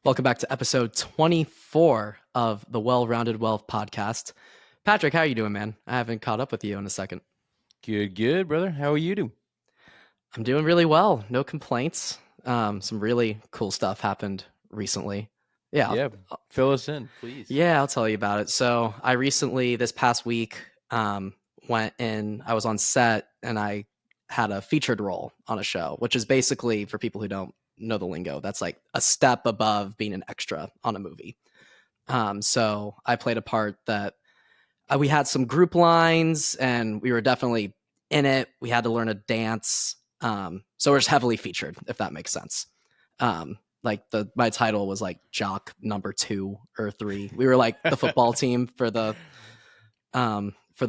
Welcome back to episode 24 of the Well-Rounded Wealth podcast. Patrick, how are you doing, man? I haven't caught up with you in a second. Good, brother. How are you doing? I'm doing really well. No complaints. Some really cool stuff happened recently. Yeah, Yeah, fill us in, please. yeah, I'll tell you about it. So I recently, this past week, went in, I was on set and I had a featured role on a show, which is basically, for people who don't know the lingo, that's like a step above being an extra on a movie. So I played a part that we had some group lines and we were definitely in it. We had to learn a dance. So we're just heavily featured, if that makes sense. Like my title was like jock number 2 or 3. We were like the football team for the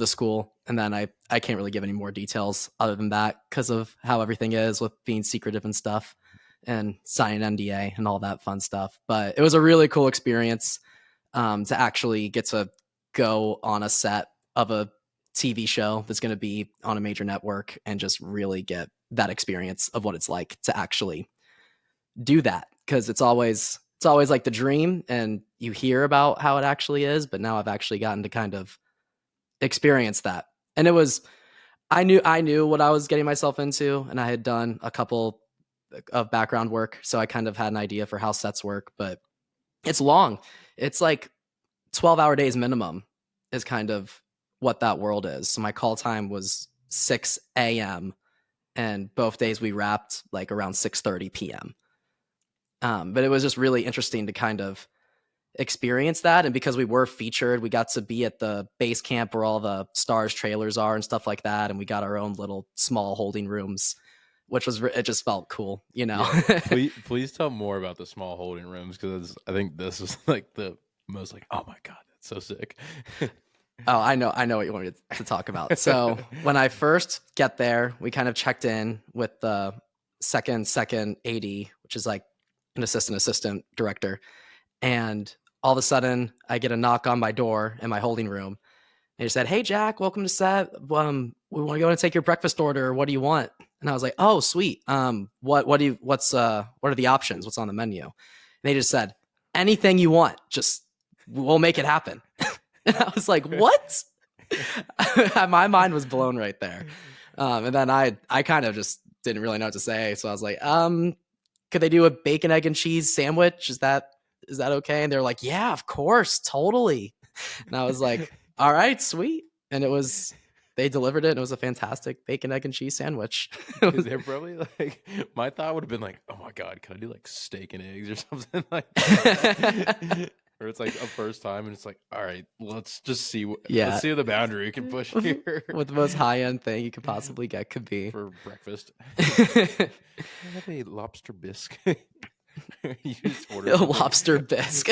school. And then I can't really give any more details other than that because of how everything is with being secretive and stuff and signing NDA and all that fun stuff. But it was a really cool experience to actually get to go on a set of a TV show that's going to be on a major network and just really get that experience of what it's like to actually do that. Because it's always like the dream and you hear about how it actually is, but now I've actually gotten to kind of experience that. And it was I knew what I was getting myself into, and I had done a couple of background work, so I kind of had an idea for how sets work, but it's long. It's like 12-hour days minimum is kind of what that world is. So my call time was 6 a.m. and both days we wrapped like around 6:30 p.m. But it was just really interesting to kind of experience that. And because we were featured, we got to be at the base camp where all the stars trailers are and stuff like that. And we got our own little small holding rooms, which was, it just felt cool, you know? Yeah, please tell more about the small holding rooms because I think this is like the most like, oh my God, that's so sick. Oh, I know what you want me to talk about. So when I first get there, we kind of checked in with the second AD, which is like an assistant director. And all of a sudden I get a knock on my door in my holding room. And he said, "Hey Jack, welcome to set. We want to go and take your breakfast order. What do you want?" And I was like, "Oh, sweet. What are the options? What's on the menu?" And they just said, "Anything you want. Just we'll make it happen." And I was like, "What?" My mind was blown right there. And then I kind of just didn't really know what to say. So I was like, could they do a bacon, egg, and cheese sandwich? Is that okay? And they're like, "Yeah, of course, totally." And I was like, "All right, sweet." And they delivered it. And it was a fantastic bacon, egg, and cheese sandwich. Because they're probably like, my thought would have been like, oh my God, can I do like steak and eggs or something like that? Or it's like a first time and it's like, all right, let's just see let's Yeah. see the boundary we can push here What the most high end thing you could possibly get could be. for breakfast. Can I have a lobster bisque? You just order A something lobster bisque.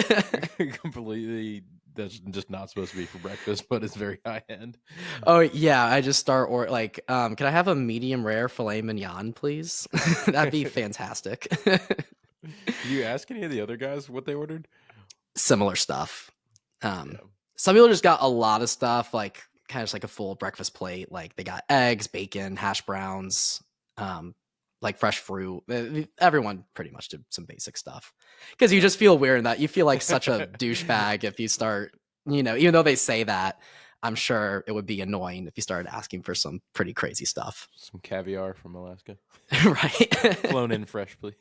completely that's just not supposed to be for breakfast, but it's very high end. Oh yeah, I just start or like, can I have a medium rare filet mignon, please? That'd be fantastic. Did you ask any of the other guys what they ordered? Similar stuff. Yeah. Some people just got a lot of stuff, like kind of just like a full breakfast plate. Like they got eggs, bacon, hash browns, like fresh fruit. Everyone pretty much did some basic stuff because you just feel weird in that you feel like such a douchebag if you start, even though they say that. I'm sure it would be annoying if you started asking for some pretty crazy stuff. Some caviar from Alaska. Right. Flown in fresh, please.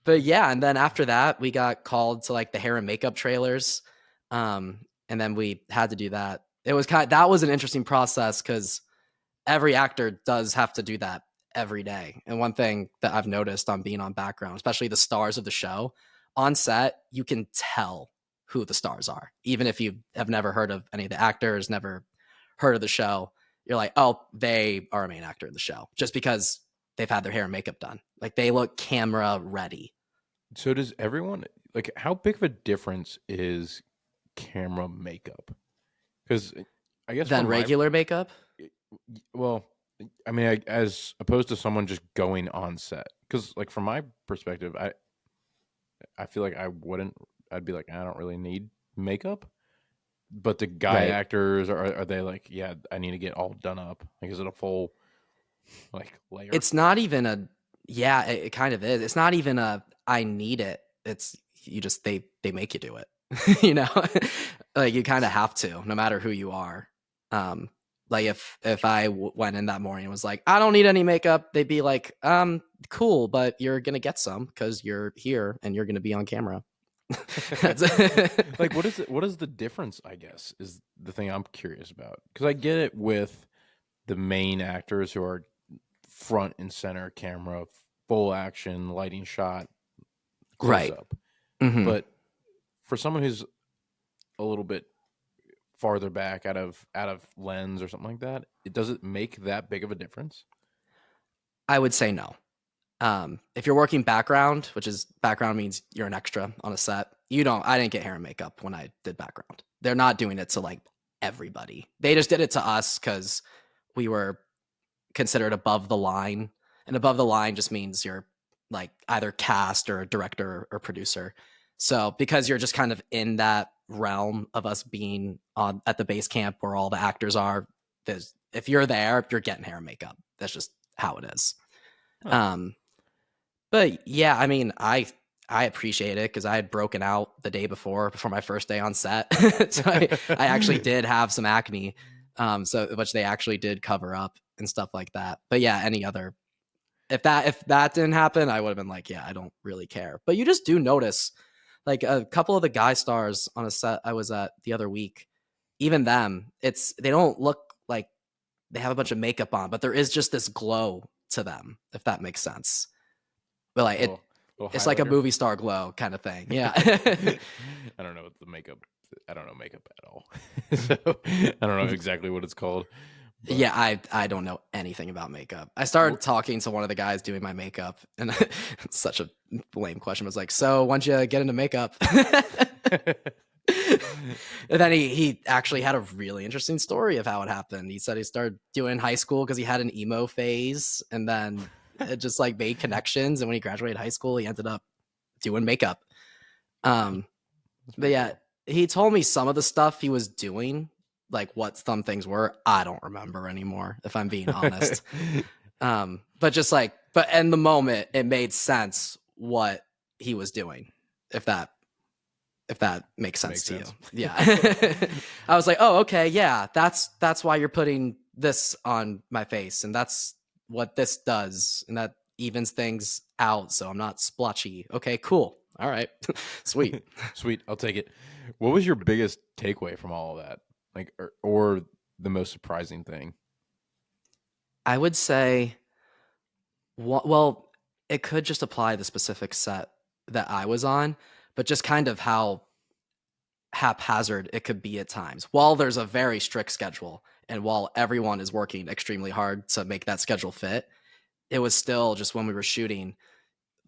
But yeah, and then after that, we got called to like the hair and makeup trailers. And then we had to do that. That was an interesting process because every actor does have to do that every day. And one thing that I've noticed on being on background, especially the stars of the show, on set, you can tell who the stars are. Even if you have never heard of any of the actors, never heard of the show, you're like, oh, they are a main actor in the show just because they've had their hair and makeup done. Like they look camera ready. So does everyone like how big of a difference is camera makeup? Because I guess Then from my regular makeup. well, I mean, as opposed to someone just going on set. Because like from my perspective, I feel like I'd be like, I don't really need makeup. But the guy Right. actors are they like, yeah, I need to get all done up? Like, is it a full like layer? It's not even Yeah, it kind of is. It's not even a I need it. It's you just they make you do it. You know, like you kind of have to, no matter who you are. Um, like if I went in that morning and was like, I don't need any makeup, they'd be like, cool, but you're gonna get some because you're here and you're gonna be on camera. That's Like, what is it? What is the difference? I guess is the thing I'm curious about, because I get it with the main actors who are front and center camera, full action, lighting shot, close right. up. Hmm. But for someone who's a little bit farther back out of lens or something like that, it doesn't make that big of a difference. I would say no. If you're working background, which is background means you're an extra on a set, you don't, I didn't get hair and makeup when I did background. They're not doing it to like everybody. They just did it to us because we were considered above the line. And above the line just means you're like either cast or a director or producer. So because you're just kind of in that realm of us being on at the base camp where all the actors are, there's if you're there, you're getting hair and makeup. That's just how it is. Huh. Um, but yeah, I mean, I appreciate it because I had broken out the day before my first day on set, so I actually did have some acne, so which they actually did cover up and stuff like that. But yeah, any other if that didn't happen, I would have been like, yeah, I don't really care. But you just do notice, like a couple of the guy stars on a set I was at the other week, even them, they don't look like they have a bunch of makeup on, but there is just this glow to them, if that makes sense. But like little little it's like a highlighter. movie star glow kind of thing. Yeah. I don't know what the makeup. I don't know makeup at all, so I don't know exactly what it's called. But Yeah, I don't know anything about makeup. I started talking to one of the guys doing my makeup, and it's such a lame question. I was like, "So, when'd you get into makeup?" And then he actually had a really interesting story of how it happened. He said he started doing high school because he had an emo phase, and then it just like made connections. And when he graduated high school, he ended up doing makeup. Um, that's but pretty yeah, cool. he told me some of the stuff he was doing, like what some things were. I don't remember anymore, if I'm being honest. But just like, but in the moment, it made sense what he was doing, if that if that makes sense Makes to you. sense. Yeah. I was like, oh, okay, yeah, that's why you're putting this on my face, and that's what this does, and that evens things out, so I'm not splotchy. Okay, cool. All right, sweet. Sweet, I'll take it. What was your biggest takeaway from all of that? Like, or the most surprising thing? I would say, well, it could just apply the specific set that I was on, but just kind of how haphazard it could be at times. While there's a very strict schedule and while everyone is working extremely hard to make that schedule fit, it was still just when we were shooting,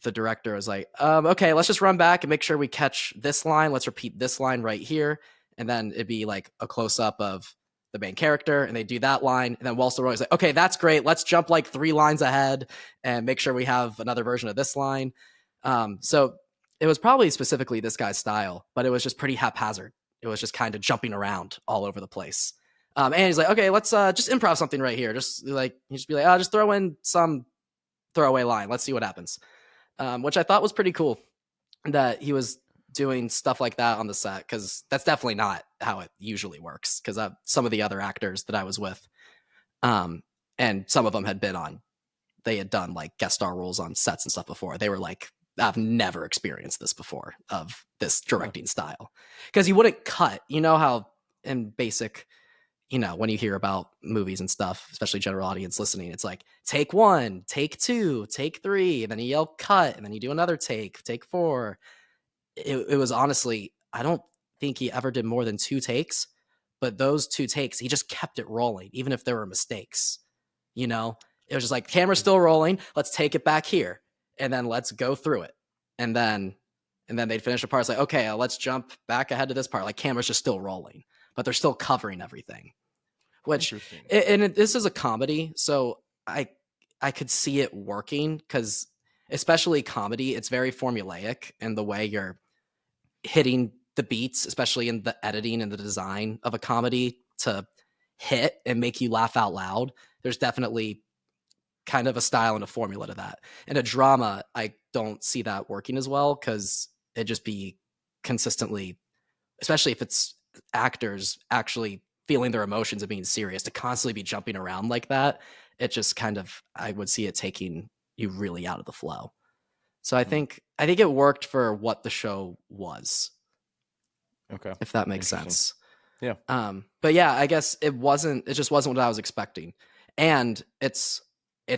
the director was like, okay, let's just run back and make sure we catch this line. Let's repeat this line right here. And then it'd be like a close up of the main character and they do that line. And then while still rolling, like, okay, that's great. Let's jump like 3 lines ahead and make sure we have another version of this line. So it was probably specifically this guy's style, but it was just pretty haphazard. It was just kind of jumping around all over the place. And he's like, okay, let's just improv something right here. Just like, he just be like, oh, just throw in some throwaway line. Let's see what happens. Which I thought was pretty cool that he was doing stuff like that on the set because that's definitely not how it usually works. Because some of the other actors that I was with, um, and some of them had been on, they had done like guest star roles on sets and stuff before. They were like, I've never experienced this before of this Huh. directing style because you wouldn't cut. You know how in basic when you hear about movies and stuff, especially general audience listening, it's like take one, take two, take three, and then you yell cut, and then you do another take 4. It was honestly, I don't think he ever did more than 2 takes, but those 2 takes, he just kept it rolling, even if there were mistakes. It was just like camera's still rolling. Let's take it back here, and then let's go through it, and then they'd finish a part. It's like, okay, let's jump back ahead to this part. Like camera's just still rolling, but they're still covering everything. Which Interesting. this is a comedy, so I could see it working because especially comedy, it's very formulaic in the way you're hitting the beats, especially in the editing and the design of a comedy to hit and make you laugh out loud. There's definitely kind of a style and a formula to that. In a drama, I don't see that working as well because it'd just be consistently, especially if it's actors actually feeling their emotions and being serious, to constantly be jumping around like that. It just kind of, I would see it taking you really out of the flow. So Hmm. I think it worked for what the show was, Okay. if that makes Interesting. sense. Yeah. But yeah, I guess it just wasn't what I was expecting. And it's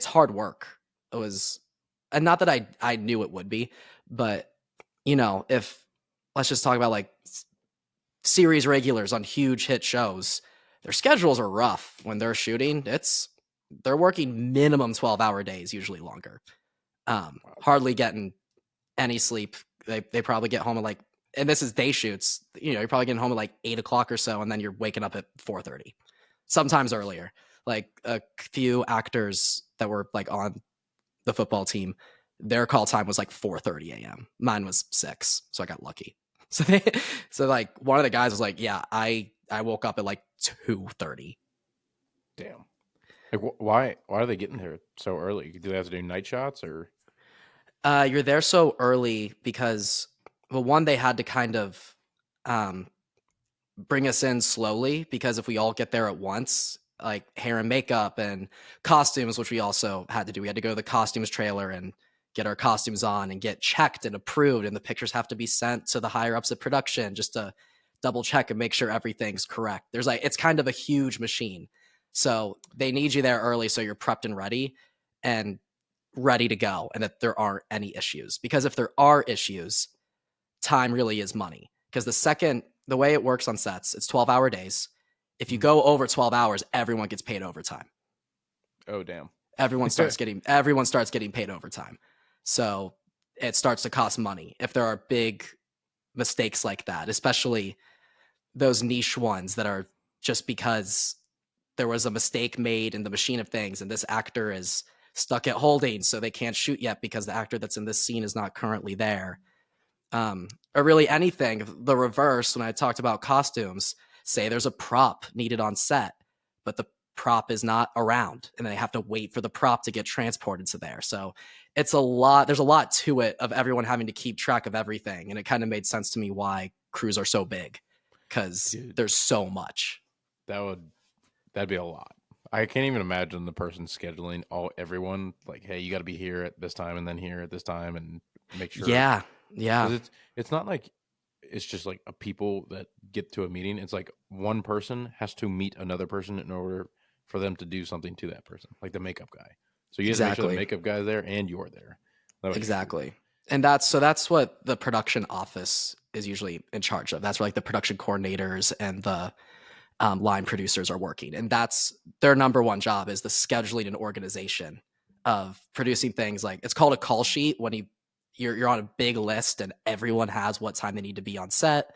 hard work. It was, and not that I knew it would be, but if let's just talk about like series regulars on huge hit shows, their schedules are rough when they're shooting. They're working minimum 12-hour days, usually longer. Wow. Hardly getting any sleep. They probably get home at like, and this is day shoots. You're probably getting home at like 8 o'clock or so, and then you're waking up at 4:30, sometimes earlier. Like a few actors that were like on the football team, their call time was like 4:30 a.m. Mine was 6, so I got lucky. So so like one of the guys was like, "Yeah, I woke up at like 2:30." Damn. Like, why are they getting there so early? Do they have to do night shots or? You're there so early because, well, one, they had to kind of um, bring us in slowly because if we all get there at once, like hair and makeup and costumes, which we also had to do, we had to go to the costumes trailer and get our costumes on and get checked and approved. And the pictures have to be sent to the higher ups of production just to double check and make sure everything's correct. It's kind of a huge machine. So they need you there early so you're prepped and ready to go and that there aren't any issues. Because if there are issues, time really is money. Because the way it works on sets, it's 12-hour days. If you go over 12 hours, everyone gets paid overtime. Oh, damn. Everyone starts getting paid overtime. So it starts to cost money if there are big mistakes like that, especially those niche ones that are just because there was a mistake made in the machine of things and this actor is stuck at holding, so they can't shoot yet because the actor that's in this scene is not currently there. Or really anything. The reverse, when I talked about costumes, say there's a prop needed on set, but the prop is not around and they have to wait for the prop to get transported to there. So it's a lot. There's a lot to it of everyone having to keep track of everything. And it kind of made sense to me why crews are so big because Dude, there's so much. that would that'd be a lot. I can't even imagine the person scheduling everyone like, hey, you got to be here at this time and then here at this time and make sure Yeah. Yeah. because it's not like it's just like a people that get to a meeting. It's like one person has to meet another person in order for them to do something to that person, like the makeup guy. So you have to make sure the Exactly. makeup guy's there and you're there. That would be crazy. Exactly. And that's what the production office is usually in charge of. That's where like the production coordinators and the line producers are working, and that's their number one job is the scheduling and organization of producing things. Like it's called a call sheet when you're on a big list and everyone has what time they need to be on set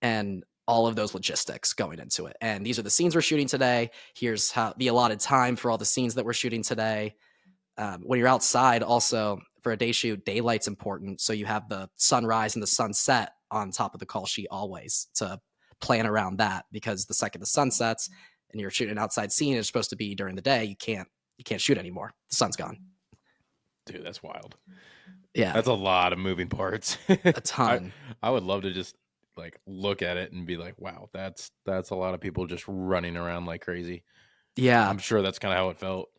and all of those logistics going into it. And these are the scenes we're shooting today. Here's how the allotted time for all the scenes that we're shooting today. When you're outside, also for a day shoot, daylight's important. So you have the sunrise and the sunset on top of the call sheet always to plan around that, because the second the sun sets and you're shooting an outside scene, it's supposed to be during the day. You can't shoot anymore. The sun's gone. Dude, that's wild. Yeah, That's a lot of moving parts. a I ton. I would love to just like look at it and be like, wow, that's a lot of people just running around like crazy. Yeah, I'm sure that's kind of how it felt.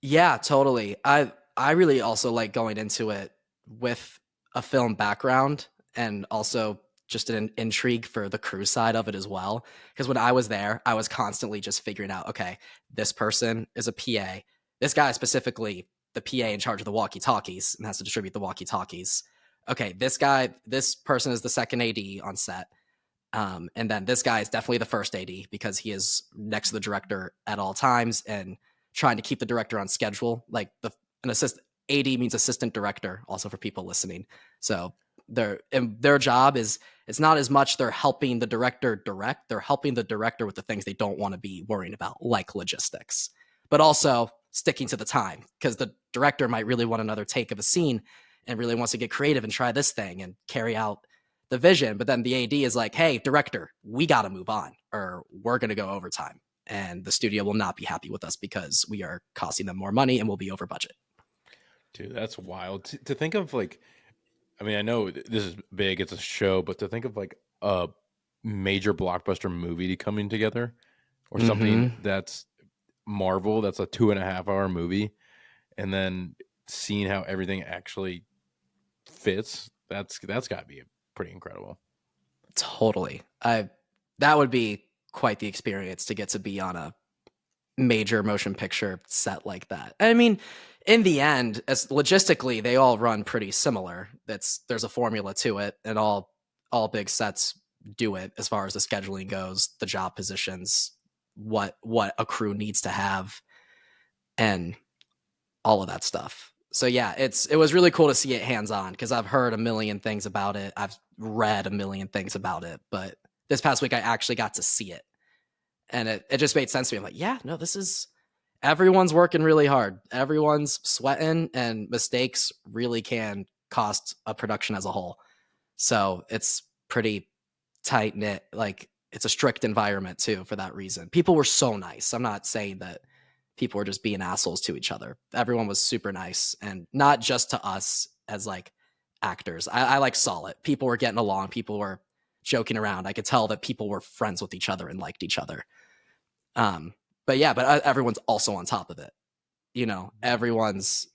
yeah, totally. I really also like going into it with a film background and also just an intrigue for the crew side of it as well. Because when I was there, I was constantly just figuring out, okay, this person is a PA. This guy is specifically the PA in charge of the walkie-talkies and has to distribute the walkie-talkies. Okay, this person is the second AD on set. And then this guy is definitely the first AD because he is next to the director at all times and trying to keep the director on schedule. Like an assistant AD means assistant director, also for people listening. So their job is, it's not as much they're helping the director direct, they're helping the director with the things they don't want to be worrying about, like logistics, but also sticking to the time because the director might really want another take of a scene and really wants to get creative and try this thing and carry out the vision. But then the AD is like, hey, director, we got to move on or we're going to go overtime. and the studio will not be happy with us because we are costing them more money and we'll be over budget. Dude, that's wild to think of. Like, I mean, I know this is big, it's a show, but to think of like a major blockbuster movie coming together, or something Mm-hmm. that's Marvel, that's a 2.5 hour movie, and then seeing how everything actually fits, that's got to be pretty incredible. Totally. That would be quite the experience to get to be on a major motion picture set like that. I mean, in the end, as logistically, they all run pretty similar. There's a formula to it, and all big sets do it as far as the scheduling goes, the job positions, what a crew needs to have, and all of that stuff. So yeah, it was really cool to see it hands on because I've heard a million things about it. I've read a million things about it, but this past week I actually got to see it. And it just made sense to me. I'm like, yeah, no, this is everyone's working really hard. Everyone's sweating, and mistakes really can cost a production as a whole. So it's pretty tight knit. Like, it's a strict environment too for that reason. People were so nice. I'm not saying that people were just being assholes to each other. Everyone was super nice, and not just to us as like actors. I like saw it. People were getting along. People were joking around. I could tell that people were friends with each other and liked each other. But yeah, but everyone's also on top of it. You know, everyone's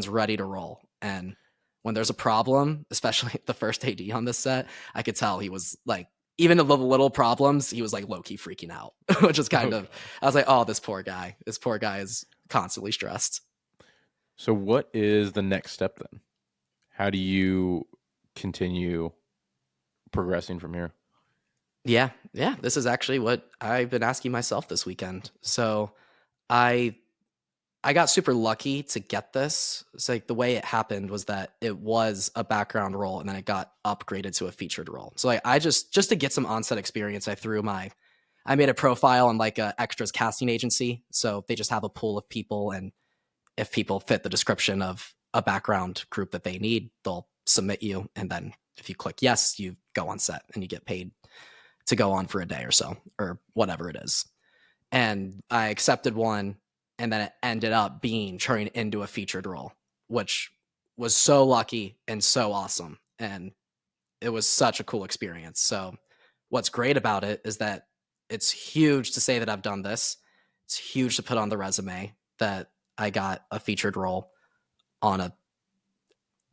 ready to roll. And when there's a problem, especially the first AD on this set, I could tell he was like, even the little problems, he was like low key freaking out, which is kind of, I was like, oh, this poor guy is constantly stressed. So what is the next step then? How do you continue progressing from here? Yeah. Yeah. This is actually what I've been asking myself this weekend. So I I got super lucky to get this. It's like the way it happened was that it was a background role and then it got upgraded to a featured role. So like I just to get some on-set experience, I made a profile on like a extras casting agency. So they just have a pool of people, and if people fit the description of a background group that they need, they'll submit you, and then if you click yes, you go on set and you get paid to go on for a day or so or whatever it is. And I accepted one, and then it ended up being turned into a featured role, which was so lucky and so awesome. And it was such a cool experience. So what's great about it is that it's huge to say that I've done this. It's huge to put on the resume that I got a featured role on a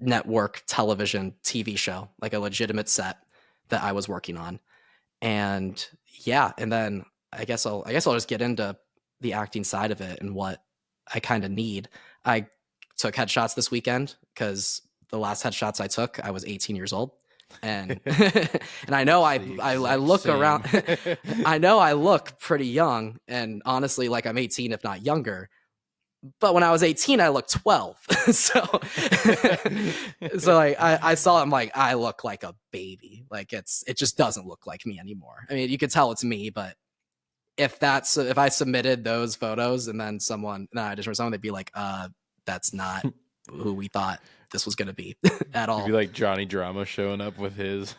network television TV show, like a legitimate set that I was working on. And yeah, and then I guess I'll just get into the acting side of it and what I kind of need. I took headshots this weekend because the last headshots I took, I was 18 years old. And and I know I look around I know I look pretty young, and honestly like I'm 18 if not younger. But when I was 18, I looked 12. so so like I saw him like I look like a baby. Like it just doesn't look like me anymore. I mean, you could tell it's me, but if I submitted those photos and then someone auditioned for someone, they'd be like, that's not who we thought this was gonna be at You'd be all. like Johnny Drama showing up with his.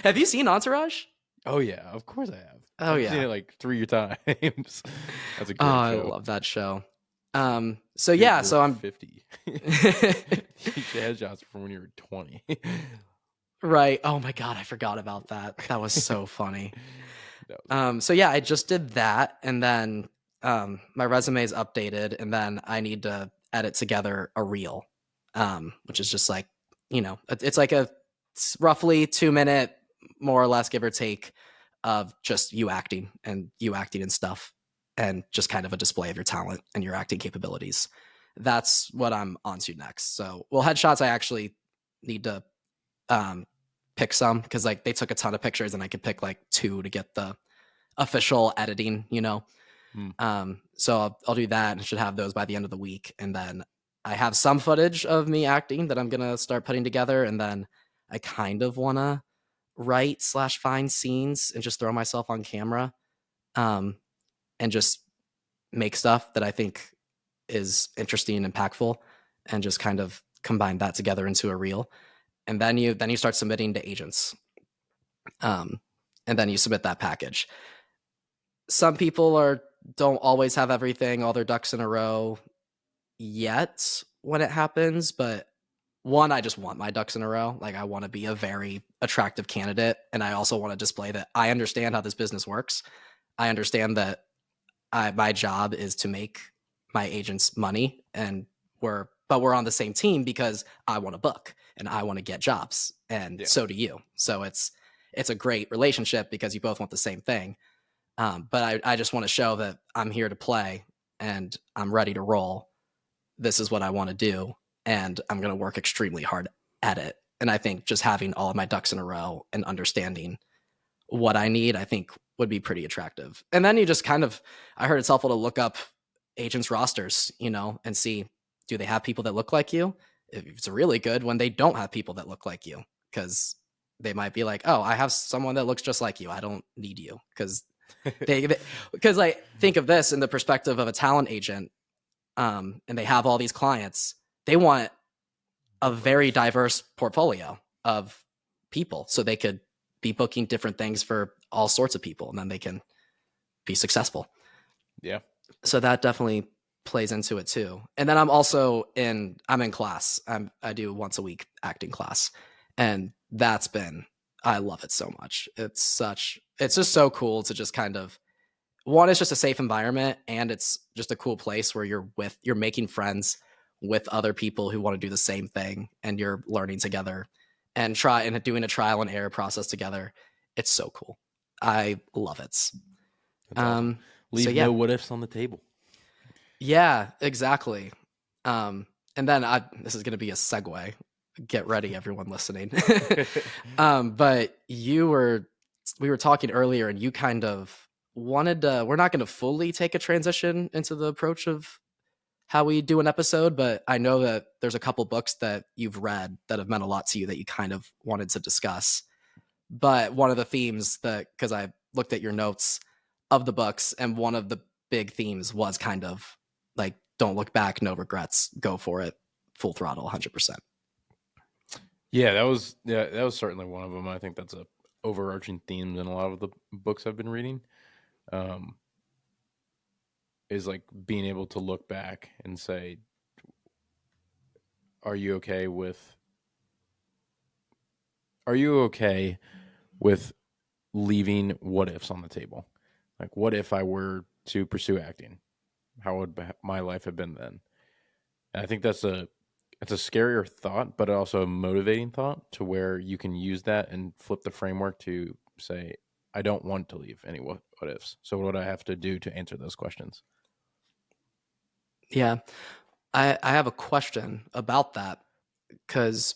Have you seen Entourage? Oh yeah, of course I have. Oh I've seen yeah. it like 3 times. That's a Oh, great I show. love that show. So Dude, yeah, you're so I'm 50. You headshots from when you were 20. right. Oh my god, I forgot about that. That was so funny. That was So yeah, I just did that, and then my resume is updated, and then I need to edit together a reel, which is just like it's like it's roughly 2 minute, more or less, give or take, of just you acting and stuff, and just kind of a display of your talent and your acting capabilities. That's what I'm on to next. So, well, headshots I actually need to um, pick some because like they took a ton of pictures, and I could pick like two to get the official editing. Hmm. So I'll do that and should have those by the end of the week. And then I have some footage of me acting that I'm going to start putting together. And then I kind of want to write/find scenes and just throw myself on camera um, and just make stuff that I think is interesting and impactful, and just kind of combine that together into a reel. And then you start submitting to agents. Um, and then you submit that package. some people don't always have everything, all their ducks in a row yet when it happens, but one, I just want my ducks in a row. Like, I want to be a very attractive candidate, and I also want to display that I understand how this business works. I understand that my job is to make my agents money, and we're on the same team because I want to book and I want to get jobs, and Yeah. so do you. So it's a great relationship because you both want the same thing. But I just want to show that I'm here to play and I'm ready to roll. This is what I want to do, and I'm going to work extremely hard at it. And I think just having all of my ducks in a row and understanding what I need, I think would be pretty attractive. And then you just kind of, I heard it's helpful to look up agents' rosters, and see, do they have people that look like you? If it's really good when they don't have people that look like you, because they might be like, oh, I have someone that looks just like you. I don't need you. Because because like, think of this in the perspective of a talent agent, and they have all these clients. They want a very diverse portfolio of people so they could be booking different things for all sorts of people, and then they can be successful. Yeah. So that definitely plays into it too. And then I'm in class. I do once a week acting class, and I love it so much. It's just so cool to just kind of, one, it's just a safe environment, and it's just a cool place where you're making friends with other people who want to do the same thing, and you're learning together and doing a trial and error process together. It's so cool. I love it. That's awesome. So Leave yeah, no what ifs on the table. yeah, exactly. And then this is going to be a segue. Get ready, everyone listening. But we were talking earlier, and you kind of wanted to, we're not going to fully take a transition into the approach of how we do an episode, but I know that there's a couple books that you've read that have meant a lot to you that you kind of wanted to discuss. But one of the themes because I looked at your notes of the books, and one of the big themes was kind of like, don't look back, no regrets, go for it, full throttle, 100%. Yeah, that was certainly one of them. I think that's a overarching theme in a lot of the books I've been reading. Um, is like being able to look back and say, "Are you okay with? Are you okay with leaving what ifs on the table? Like, what if I were to pursue acting? How would my life have been then?" And I think it's a scarier thought, but also a motivating thought to where you can use that and flip the framework to say, I don't want to leave any what ifs. So what do I have to do to answer those questions? Yeah. I have a question about that, because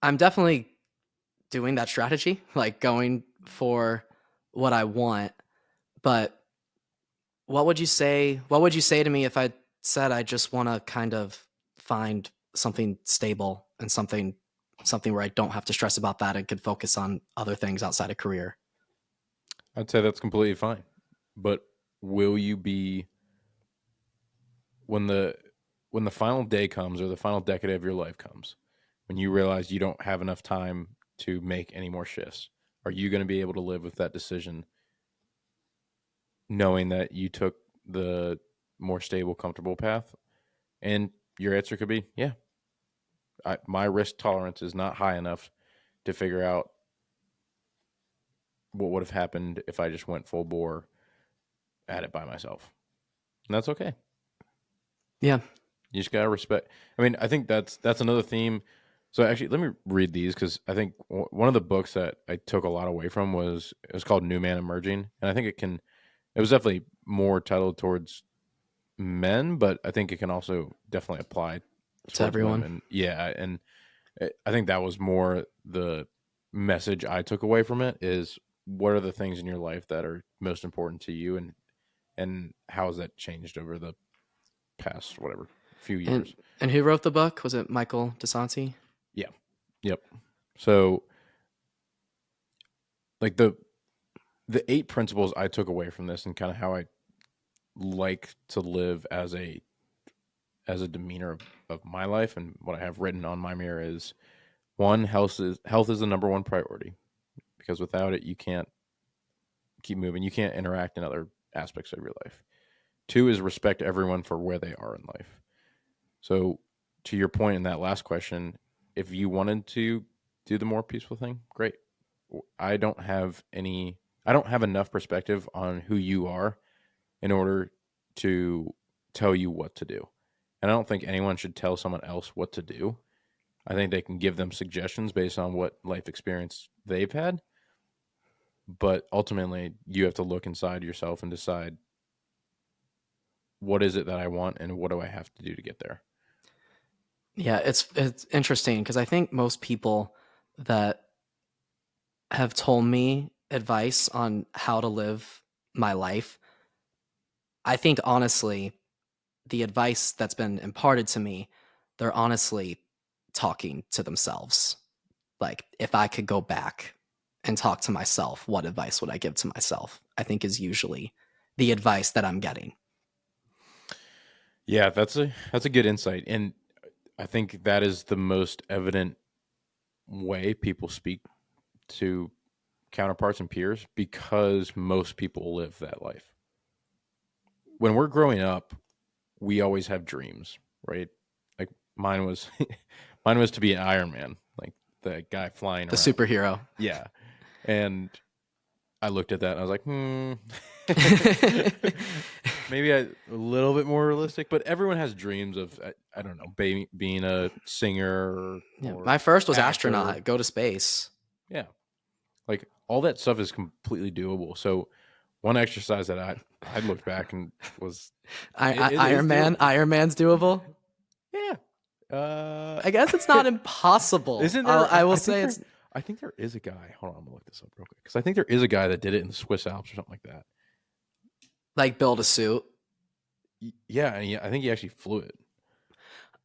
I'm definitely doing that strategy, like going for what I want. But what would you say to me if I said I just want to kind of find something stable and something where I don't have to stress about that and could focus on other things outside of career? I'd say that's completely fine. But will you be when the when the final day comes or the final decade of your life comes, when you realize you don't have enough time to make any more shifts, are you going to be able to live with that decision knowing that you took the more stable, comfortable path? And your answer could be, yeah, my risk tolerance is not high enough to figure out what would have happened if I just went full bore at it by myself. And that's okay. Yeah. You just gotta respect. I mean, I think that's another theme. So actually, let me read these because I think one of the books that I took a lot away from was it was called New Man Emerging, and I think it was definitely more titled towards men, but I think it can also definitely apply To towards everyone. women. Yeah, and I think that was more the message I took away from it is what are the things in your life that are most important to you, and how has that changed over the past whatever few And years. and who wrote the book? Was it Michael DeSanti? Yeah. Yep. So like the eight principles I took away from this and kind of how I like to live as a demeanor of my life and what I have written on my mirror is one, health is the number one priority because without it you can't keep moving. You can't interact in other aspects of your life. Two is respect everyone for where they are in life. So, to your point in that last question, if you wanted to do the more peaceful thing, great. I don't have any, I don't have enough perspective on who you are in order to tell you what to do. And I don't think anyone should tell someone else what to do. I think they can give them suggestions based on what life experience they've had. But ultimately, you have to look inside yourself and decide what is it that I want and what do I have to do to get there. Yeah, it's interesting because I think most people that have told me advice on how to live my life, I think honestly, the advice that's been imparted to me, they're honestly talking to themselves. Like, if I could go back and talk to myself, what advice would I give to myself? I think is usually the advice that I'm getting. Yeah, that's a good insight, and I think that is the most evident way people speak to counterparts and peers because most people live that life. When we're growing up, we always have dreams, right? Like mine was mine was to be an Iron Man, like the guy flying The around. superhero. Yeah. And I looked at that and I was like, maybe a little bit more realistic, but everyone has dreams of, I don't know, being a singer Yeah, or my first was actor. astronaut, go to space. Yeah. Like all that stuff is completely doable. So one exercise that I looked back and was, it is Iron Man, doable. Iron Man's doable. Yeah. I guess it's not impossible. Isn't there? I will say it's I think there is a guy. Hold on, I'm gonna look this up real quick because I think there is a guy that did it in the Swiss Alps or something like that. like build a suit. Yeah, and I think he actually flew it.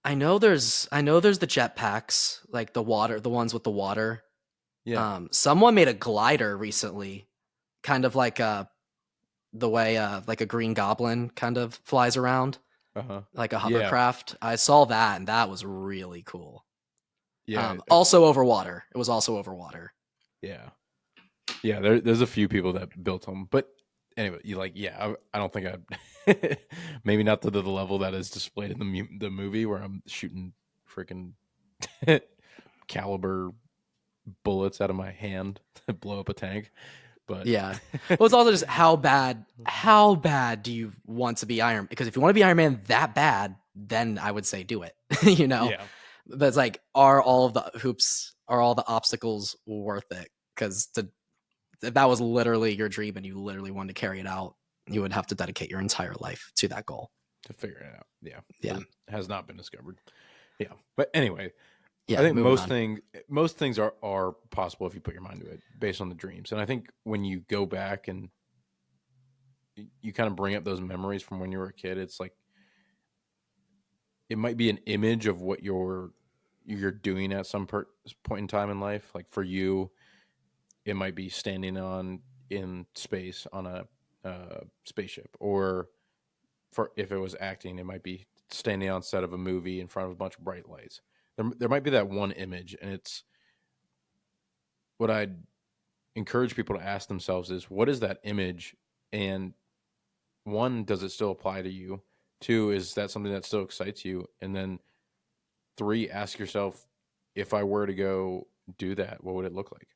I know there's the jetpacks, like the water, the ones with the water. Yeah. Someone made a glider recently, kind of like the way like a Green Goblin kind of flies around, Uh huh. like a Yeah. hovercraft. I saw that and that was really cool. Yeah. Also over water. It was also over water. Yeah. Yeah. There's a few people that built them, but anyway, you like, yeah, I don't think I, maybe not to the level that is displayed in the movie where I'm shooting freaking caliber bullets out of my hand to blow up a tank. But Yeah. Well, it's also just how bad do you want to be Iron? Because if you want to be Iron Man that bad, then I would say do it. you know, yeah, but it's like, are all of the hoops, are all the obstacles worth it? Because to if that was literally your dream and you literally wanted to carry it out, you would have to dedicate your entire life to that goal. to figure it out. Yeah, Yeah. but it has not been discovered. Yeah, but anyway, I Yeah. think Moving on. most things are possible if you put your mind to it, based on the dreams. And I think when you go back and you kind of bring up those memories from when you were a kid, it's like it might be an image of what you're doing at some point in time in life. Like for you, it might be standing on in space on a spaceship, or for if it was acting, it might be standing on set of a movie in front of a bunch of bright lights. There might be that one image, and it's what I'd encourage people to ask themselves is, what is that image? And one, does it still apply to you? Two, is that something that still excites you? And then three, ask yourself, if I were to go do that, what would it look like?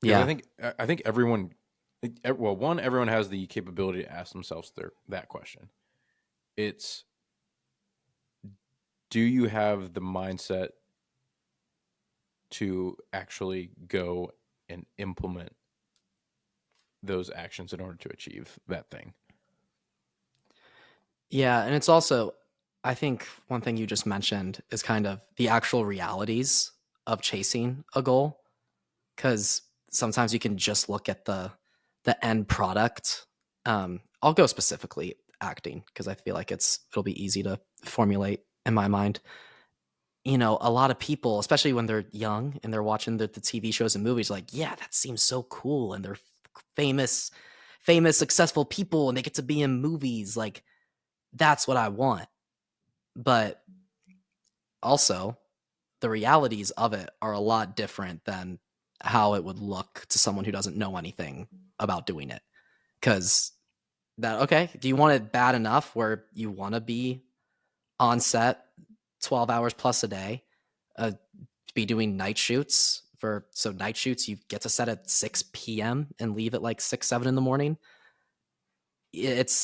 Because Yeah. I think everyone, well, one, everyone has the capability to ask themselves that question. It's, do you have the mindset to actually go and implement those actions in order to achieve that thing? Yeah. And it's also, I think one thing you just mentioned is kind of the actual realities of chasing a goal. Cause sometimes you can just look at the end product. I'll go specifically acting because I feel like it'll be easy to formulate in my mind. A lot of people, especially when they're young and they're watching the TV shows and movies, like, yeah, that seems so cool. And they're famous, successful people, and they get to be in movies. Like, that's what I want. But also, the realities of it are a lot different than how it would look to someone who doesn't know anything about doing it. Because that, okay, do you want it bad enough where you want to be on set 12 hours plus a day, be doing night shoots so night shoots, you get to set at 6 p.m. and leave at like 6, 7 in the morning. It's,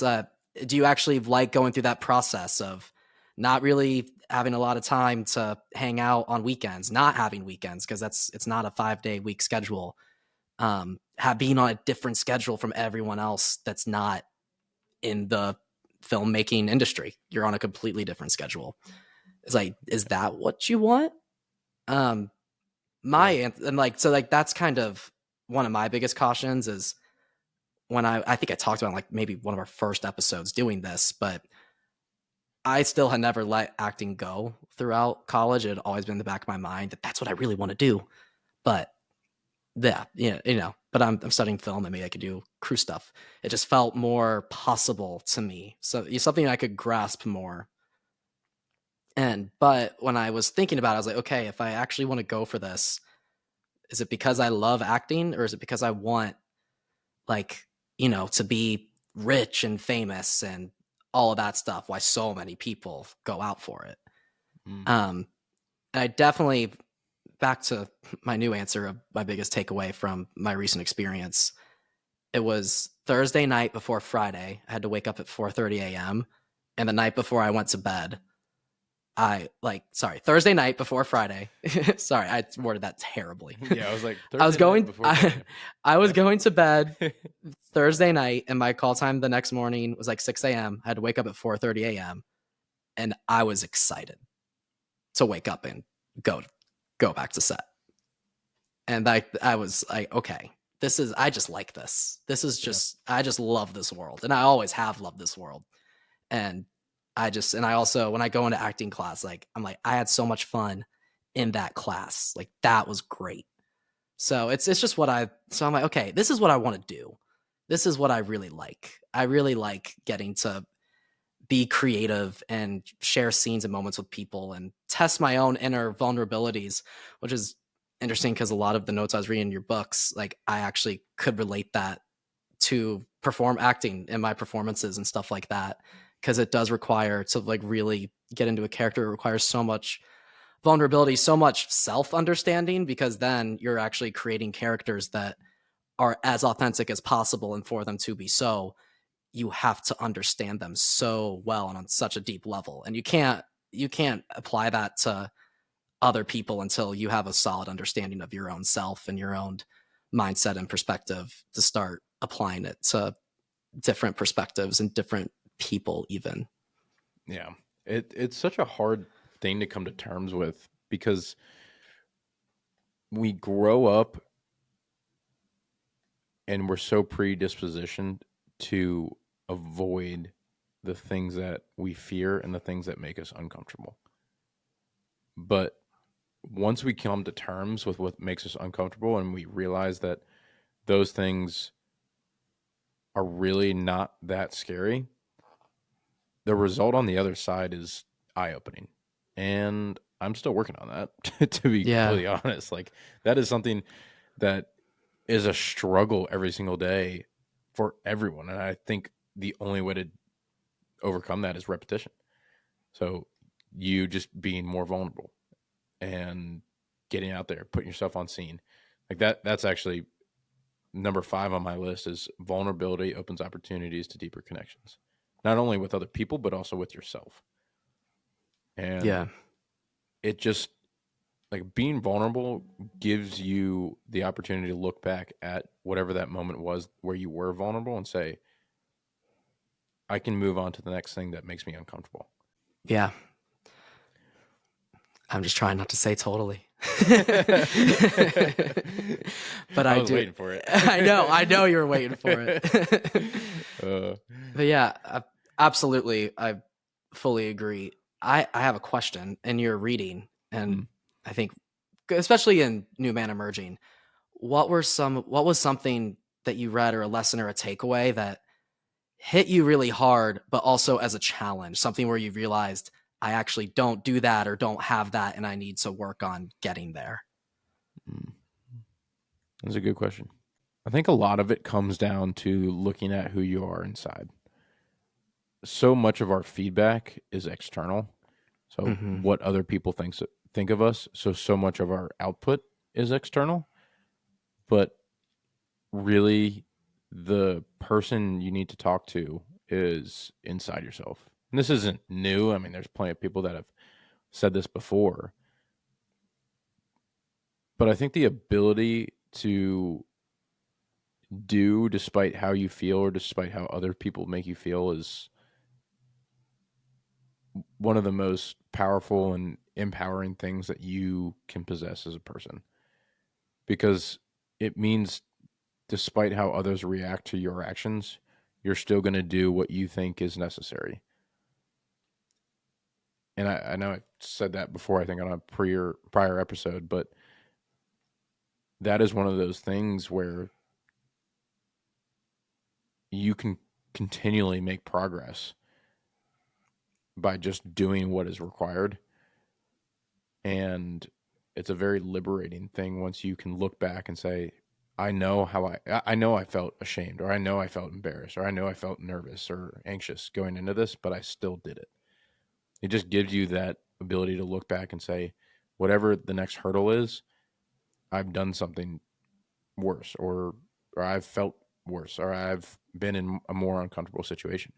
do you actually like going through that process of not really having a lot of time to hang out on weekends, not having weekends, because it's not a 5-day week schedule. Being on a different schedule from everyone else that's not in the filmmaking industry. You're on a completely different schedule. It's like, is that what you want? And like, so like, that's kind of one of my biggest cautions is when I think I talked about like maybe one of our first episodes doing this, but I still had never let acting go throughout college. It had always been in the back of my mind that that's what I really want to do. But yeah, but I'm studying film and maybe I could do crew stuff. It just felt more possible to me. So it's something I could grasp more. But when I was thinking about it, I was like, okay, if I actually want to go for this, is it because I love acting or is it because I want like, to be rich and famous and all of that stuff? Why so many people go out for it. And I definitely, back to my new answer of my biggest takeaway from my recent experience, it was Thursday night before Friday. I had to wake up at 4:30 a.m. And the night before I went to bed, Thursday night before Friday. Sorry, I worded that terribly. Yeah, I was like, I was going to bed Thursday night, and my call time the next morning was like 6 a.m. I had to wake up at 4:30 a.m. and I was excited to wake up and go back to set. And I was like, okay, I just like this. This is just, I just love this world. And I always have loved this world. And I also, when I go into acting class, like, I'm like, I had so much fun in that class. Like, that was great. So it's just so I'm like, okay, this is what I want to do. This is what I really like. I really like getting to be creative and share scenes and moments with people and test my own inner vulnerabilities, which is interesting because a lot of the notes I was reading in your books, like, I actually could relate that to perform acting in my performances and stuff like that, because it does require to like really get into a character. It requires so much vulnerability, so much self-understanding, because then you're actually creating characters that are as authentic as possible, and for them to be so, you have to understand them so well and on such a deep level, and you can't apply that to other people until you have a solid understanding of your own self and your own mindset and perspective to start applying it to different perspectives and different people even. Yeah. It's such a hard thing to come to terms with because we grow up and we're so predispositioned to avoid the things that we fear and the things that make us uncomfortable. But once we come to terms with what makes us uncomfortable and we realize that those things are really not that scary, the result on the other side is eye-opening. And I'm still working on that, to be completely honest. Like, that is something that is a struggle every single day for everyone. And I think the only way to overcome that is repetition. So you just being more vulnerable and getting out there, putting yourself on scene. Like that's actually number 5 on my list is vulnerability opens opportunities to deeper connections, not only with other people, but also with yourself. And it just, like, being vulnerable gives you the opportunity to look back at whatever that moment was where you were vulnerable and say, I can move on to the next thing that makes me uncomfortable. Yeah. I'm just trying not to say totally. But I was waiting for it. I know you were waiting for it. But yeah, absolutely. I fully agree. I have a question in your reading, and I think especially in New Man Emerging, what was something that you read or a lesson or a takeaway that hit you really hard, but also as a challenge, something where you realized, I actually don't do that or don't have that, and I need to work on getting there? That's a good question. I think a lot of it comes down to looking at who you are inside. So much of our feedback is external. So Hmm. what other people think of us. So much of our output is external, but really the person you need to talk to is inside yourself. And this isn't new. I mean, there's plenty of people that have said this before, but I think the ability to do despite how you feel or despite how other people make you feel is one of the most powerful and empowering things that you can possess as a person, because it means despite how others react to your actions, you're still going to do what you think is necessary. And I know I said that before, I think on a prior episode, but that is one of those things where you can continually make progress by just doing what is required. And it's a very liberating thing once you can look back and say, I know I know I felt ashamed, or I know I felt embarrassed, or I know I felt nervous or anxious going into this, but I still did it. It just gives you that ability to look back and say, whatever the next hurdle is, I've done something worse, or I've felt worse, or I've been in a more uncomfortable situation.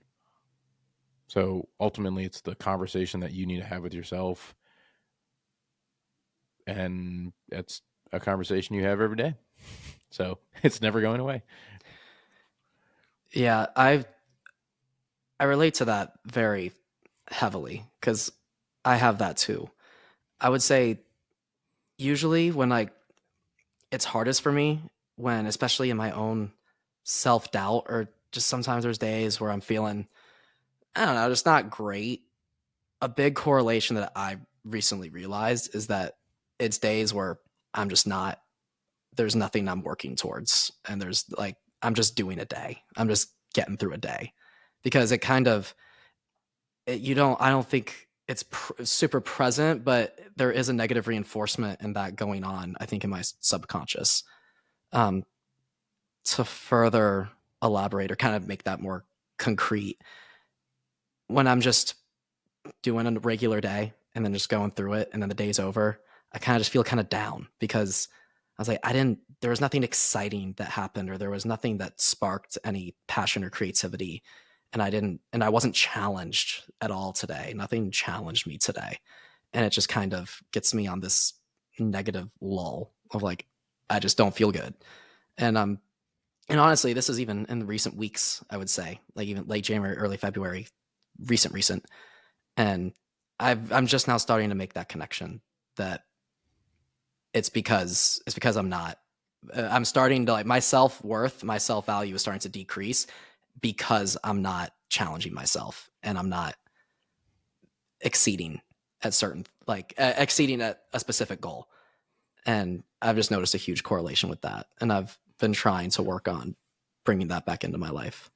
So ultimately, it's the conversation that you need to have with yourself, and it's a conversation you have every day. So it's never going away. Yeah, I relate to that very heavily because I have that too. I would say usually when it's hardest for me when, especially in my own self doubt, or just sometimes there's days where I'm feeling, I don't know, just not great. A big correlation that I recently realized is that it's days where I'm just not, there's nothing I'm working towards. And there's like, I'm just doing a day. I'm just getting through a day because it kind of, I don't think it's super present, but there is a negative reinforcement in that going on, I think, in my subconscious. Um, to further elaborate or kind of make that more concrete, when I'm just doing a regular day and then just going through it and then the day's over, I kind of just feel kind of down because I was like, there was nothing exciting that happened, or there was nothing that sparked any passion or creativity. And I wasn't challenged at all today. Nothing challenged me today. And it just kind of gets me on this negative lull of like, I just don't feel good. And and honestly, this is even in the recent weeks, I would say, like even late January, early February, recent. And I'm just now starting to make that connection that it's because I'm starting to, like, my self-worth, my self-value is starting to decrease because I'm not challenging myself and I'm not exceeding exceeding at a specific goal. And I've just noticed a huge correlation with that. And I've been trying to work on bringing that back into my life.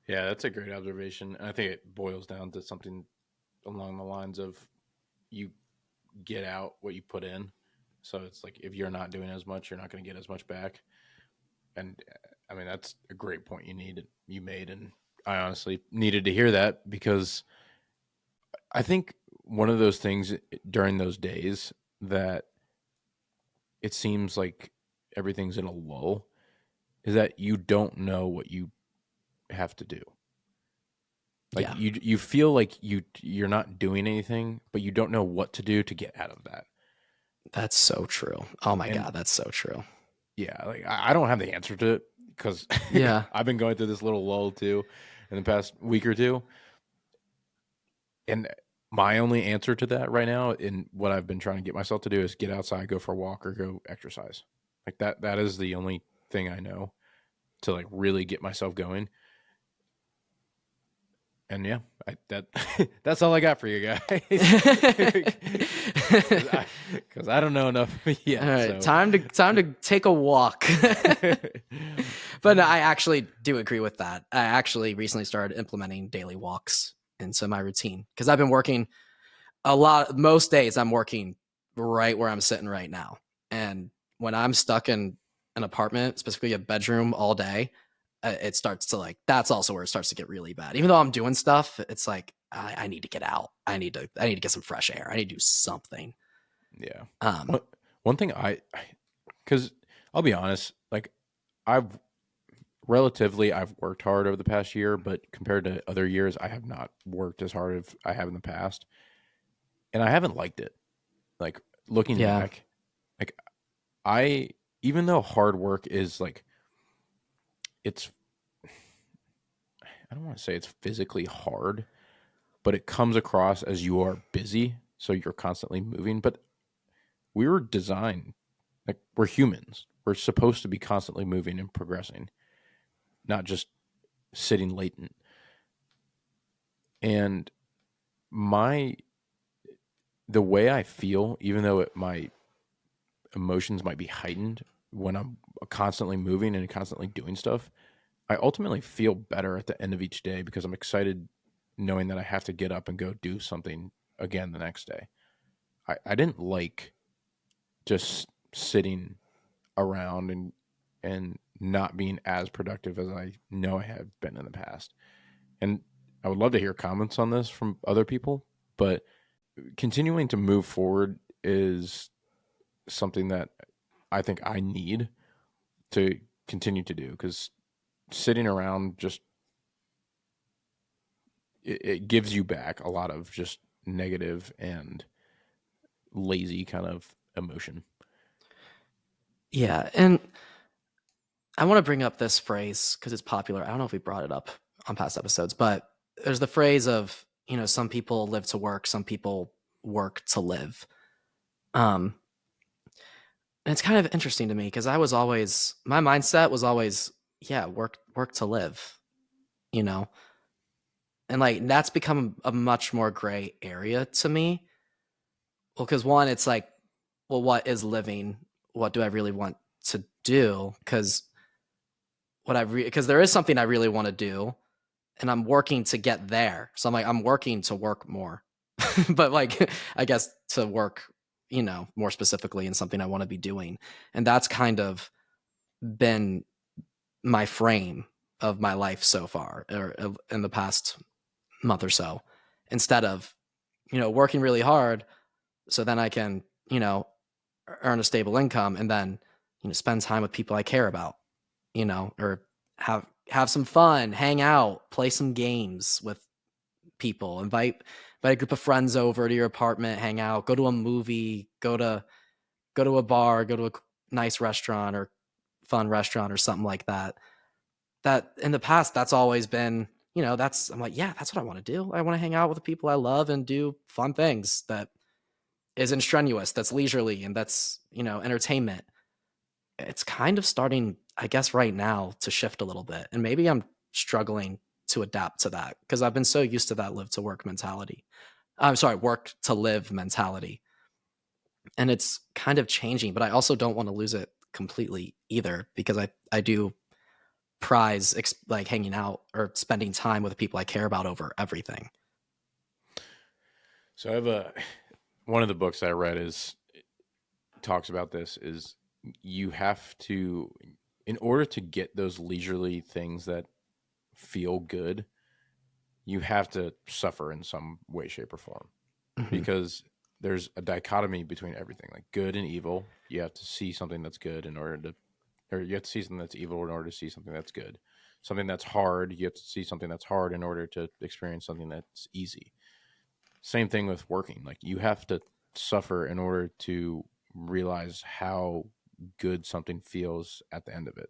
Yeah, that's a great observation. I think it boils down to something along the lines of you get out what you put in. So it's like if you're not doing as much, you're not going to get as much back. And I mean, that's a great point you made, and I honestly needed to hear that, because I think one of those things during those days that it seems like everything's in a lull is that you don't know what you have to do. Like Yeah, you feel like you're not doing anything, but you don't know what to do to get out of that. that's so true. Oh my And God, that's so true. yeah, like I don't have the answer to it, because Yeah. I've been going through this little lull too in the past week or two. And my only answer to that right now, and what I've been trying to get myself to do, is get outside, go for a walk, or go exercise. Like that is the only thing I know to like really get myself going. And yeah, that that's all I got for you guys. Because I don't know enough All yet. right, So time to take a walk. But no, I actually do agree with that. I actually recently started implementing daily walks into my routine because I've been working a lot. Most days I'm working right where I'm sitting right now, and when I'm stuck in an apartment, specifically a bedroom all day, it starts to like, that's also where it starts to get really bad. Even though I'm doing stuff, it's like, I need to get out. I need to get some fresh air. I need to do something. Yeah. Um, One thing because I'll be honest, like I've I've worked hard over the past year, but compared to other years, I have not worked as hard as I have in the past, and I haven't liked it. Like looking yeah, back, like I even though hard work is like it's I don't want to say it's physically hard, but it comes across as you are busy, so you're constantly moving. But we were designed like we're humans. We're supposed to be constantly moving and progressing, not just sitting latent. And my the way I feel, even though my emotions might be heightened when I'm constantly moving and constantly doing stuff, I ultimately feel better at the end of each day because I'm excited knowing that I have to get up and go do something again the next day. I didn't like just sitting around and not being as productive as I know I have been in the past. And I would love to hear comments on this from other people, but continuing to move forward is something that I think I need to continue to do because sitting around just it gives you back a lot of just negative and lazy kind of emotion. yeah. And I want to bring up this phrase because it's popular. I don't know if we brought it up on past episodes, but there's the phrase of, some people live to work, some people work to live. Um, and it's kind of interesting to me because my mindset was always, yeah, work to live, you know, and like that's become a much more gray area to me. Well, because one, it's like, well, what is living? What do I really want to do? Because there is something I really want to do, and I'm working to get there. So I'm like, I'm working to work more, but like, I guess to work, more specifically in something I want to be doing. And that's kind of been my frame of my life so far, or in the past month or so, instead of, working really hard so then I can, earn a stable income and then, spend time with people I care about, or have some fun, hang out, play some games with people, invite a group of friends over to your apartment, hang out, go to a movie, go to a bar, go to a nice restaurant or fun restaurant or something like that. That in the past, that's always been, I'm like, yeah, that's what I want to do. I want to hang out with the people I love and do fun things that isn't strenuous, that's leisurely, and that's, entertainment. It's kind of starting, I guess, right now to shift a little bit. And maybe I'm struggling to adapt to that because I've been so used to that live to work mentality. I'm sorry, work to live mentality. And it's kind of changing, but I also don't want to lose it completely either because I do prize like hanging out or spending time with the people I care about over everything. So I have one of the books I read is talks about this is you have to in order to get those leisurely things that feel good, you have to suffer in some way, shape, or form Mhm. because there's a dichotomy between everything, like good and evil. You have to see something that's good in order to, or you have to see something that's evil in order to see something that's good. Something that's hard, you have to see something that's hard in order to experience something that's easy. Same thing with working. Like you have to suffer in order to realize how good something feels at the end of it.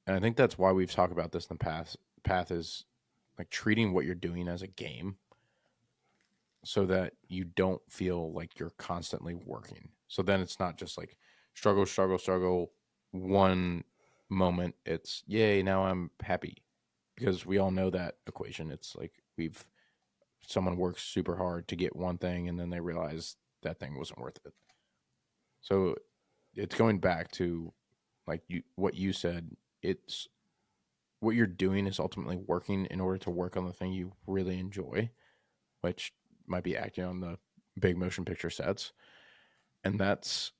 And I think that's why we've talked about this in the past. Path is like treating what you're doing as a game so that you don't feel like you're constantly working. So then it's not just like struggle, struggle, struggle. One moment it's yay, now I'm happy. Because we all know that equation. It's like someone works super hard to get one thing and then they realize that thing wasn't worth it. So it's going back to like what you said, it's what you're doing is ultimately working in order to work on the thing you really enjoy, which might be acting on the big motion picture sets, and that's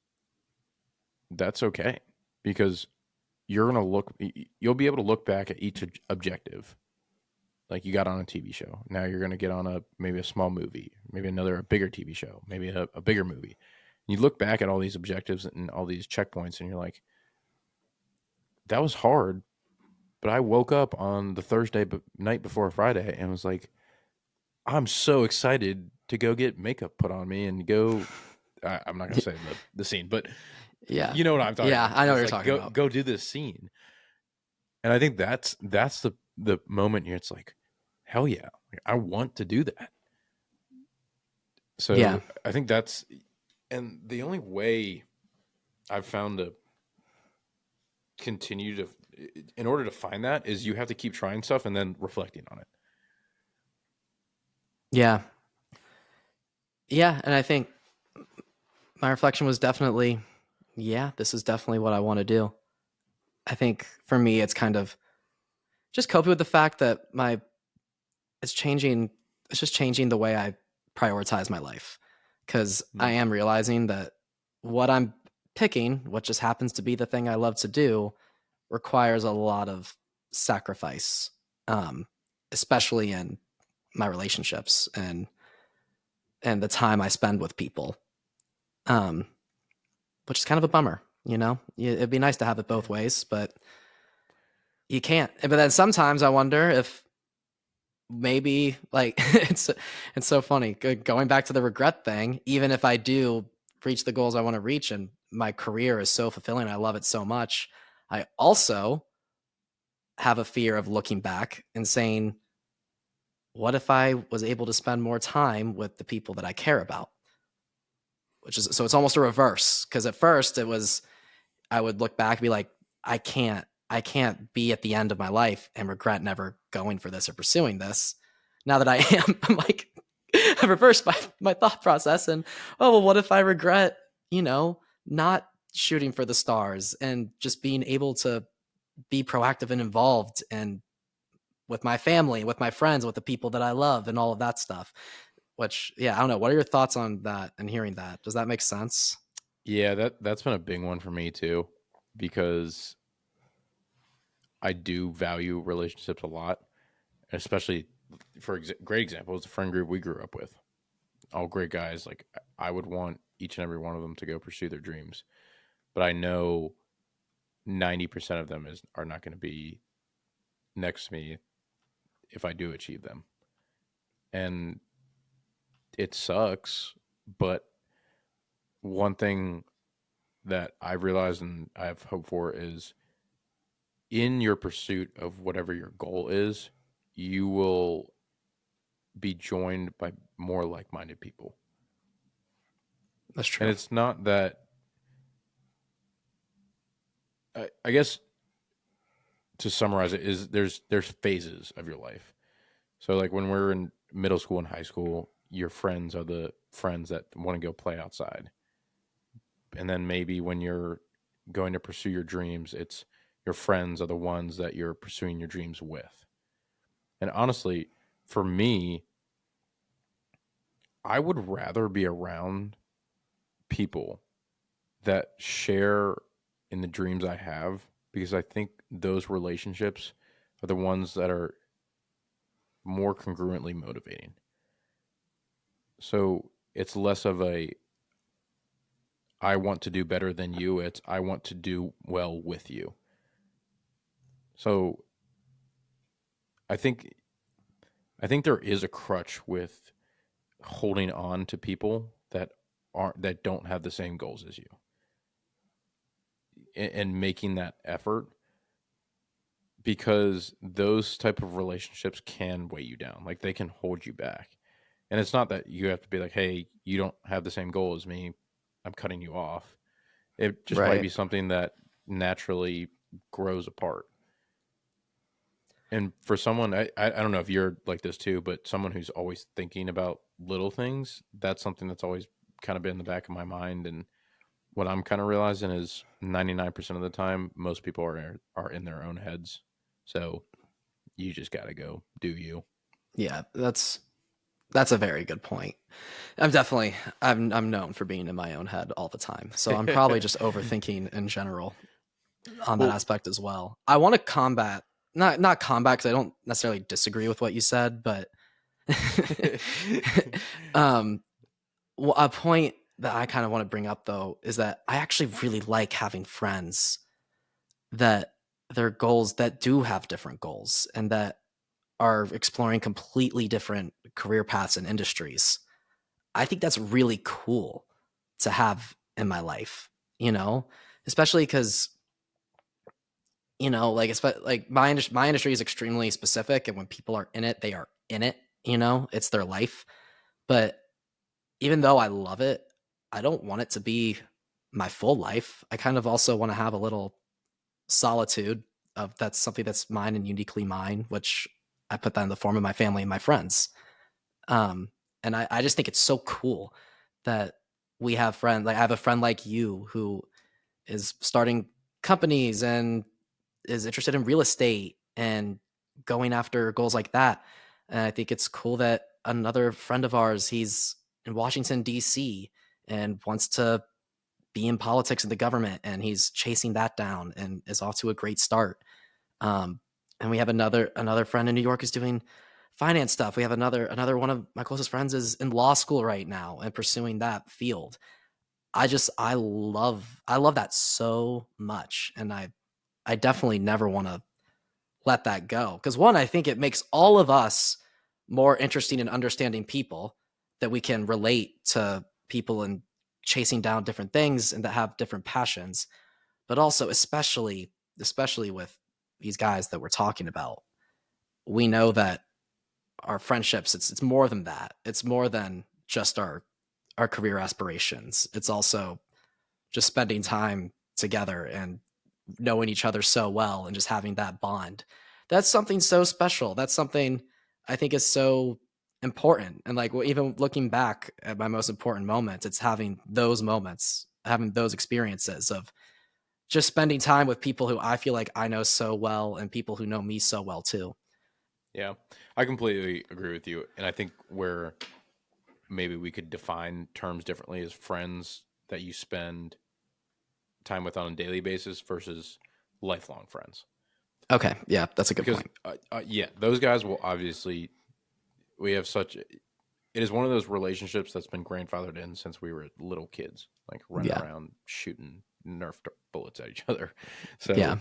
okay. because you'll be able to look back at each objective. Like you got on a TV show. Now you're going to get on maybe a small movie, maybe a bigger TV show, maybe a bigger movie. You look back at all these objectives and all these checkpoints, and you're like, that was hard. But I woke up on the Thursday night before Friday and was like, I'm so excited to go get makeup put on me and go. I'm not going to say the scene, but Yeah. you know what I'm talking about. I know what It's you're like, talking about. Go do this scene. And I think that's the moment here. It's like, hell yeah, like, I want to do that. So Yeah. I think and the only way I've found to continue to, in order to find that, is you have to keep trying stuff and then reflecting on it. Yeah. Yeah. And I think my reflection was definitely, yeah, this is definitely what I want to do. I think for me, it's kind of just coping with the fact that it's just changing the way I prioritize my life. Because I am realizing that what I'm picking, what just happens to be the thing I love to do, requires a lot of sacrifice, especially in my relationships and the time I spend with people, which is kind of a bummer. It'd be nice to have it both ways, but you can't. But then sometimes I wonder if maybe like it's so funny going back to the regret thing. Even if I do reach the goals I want to reach and my career is so fulfilling, I love it so much, I also have a fear of looking back and saying, what if I was able to spend more time with the people that I care about? So it's almost a reverse, because at first I would look back and be like, I can't be at the end of my life and regret never going for this or pursuing this. Now that I am, I'm like, I reversed my thought process and, oh, well, what if I regret, not shooting for the stars and just being able to be proactive and involved and with my family, with my friends, with the people that I love and all of that stuff. Which, yeah, I don't know. What are your thoughts on that and hearing that? Does that make sense? Yeah, that's been a big one for me too, because I do value relationships a lot, especially great example is the friend group we grew up with. All great guys. Like I would want each and every one of them to go pursue their dreams, but I know 90% of them are not going to be next to me if I do achieve them, and it sucks. But one thing that I've realized and I have hope for is, in your pursuit of whatever your goal is, you will be joined by more like-minded people. That's true. And it's not that, I guess to summarize it, is there's phases of your life. So like when we're in middle school and high school, your friends are the friends that want to go play outside. And then maybe when you're going to pursue your dreams, it's your friends are the ones that you're pursuing your dreams with. And honestly, for me, I would rather be around people that share in the dreams I have, because I think those relationships are the ones that are more congruently motivating. So it's less of I want to do better than you, it's I want to do well with you. So I think there is a crutch with holding on to people that don't have the same goals as you, and making that effort, because those type of relationships can weigh you down. Like they can hold you back. And it's not that you have to be like, hey, you don't have the same goal as me, I'm cutting you off. It just might Right. be something that naturally grows apart. And for someone, I don't know if you're like this too, but someone who's always thinking about little things, that's something that's always kind of been in the back of my mind. And what I'm kind of realizing is 99% of the time, most people are in their own heads. So you just got to go do you. Yeah, that's a very good point. I'm known for being in my own head all the time. So I'm probably just overthinking in general. on that Well, aspect as well. I want to combat, not combat, because I don't necessarily disagree with what you said, but um, a point that I kind of want to bring up though is that I actually really like having friends that their goals that do have different goals and that are exploring completely different career paths and industries. I think that's really cool to have in my life, you know, especially because, you know, like my industry is extremely specific, and when people are in it, they are in it. You know, it's their life. But even though I love it, I don't want it to be my full life. I kind of also want to have a little solitude of that's something that's mine and uniquely mine, which I put that in the form of my family and my friends. Um, and I just think it's so cool that we have friends. Like I have a friend like you who is starting companies and is interested in real estate and going after goals like that. And I think it's cool that another friend of ours, he's in Washington D.C. and wants to be in politics in the government, and he's chasing that down and is off to a great start. Um, and we have another friend in New York who's doing finance stuff. We have another one of my closest friends is in law school right now and pursuing that field. I love that so much, and I definitely never want to let that go. Because one, I think it makes all of us more interesting and understanding people that we can relate to people and chasing down different things and that have different passions. But also, especially with these guys that we're talking about, we know that our friendships, it's more than that. It's more than just our career aspirations. It's also just spending time together and knowing each other so well and just having that bond. That's something so special. That's something I think is so important. And like even looking back at my most important moments, it's having those moments, having those experiences of just spending time with people who I feel like I know so well and people who know me so well too. yeah, I completely agree with you. And I think where maybe we could define terms differently as friends that you spend time with on a daily basis versus lifelong friends. Okay, yeah, that's a good Because, point. yeah, those guys will obviously, we have such, it is one of those relationships that's been grandfathered in since we were little kids, like running Yeah, around shooting Nerf bullets at each other. So, yeah.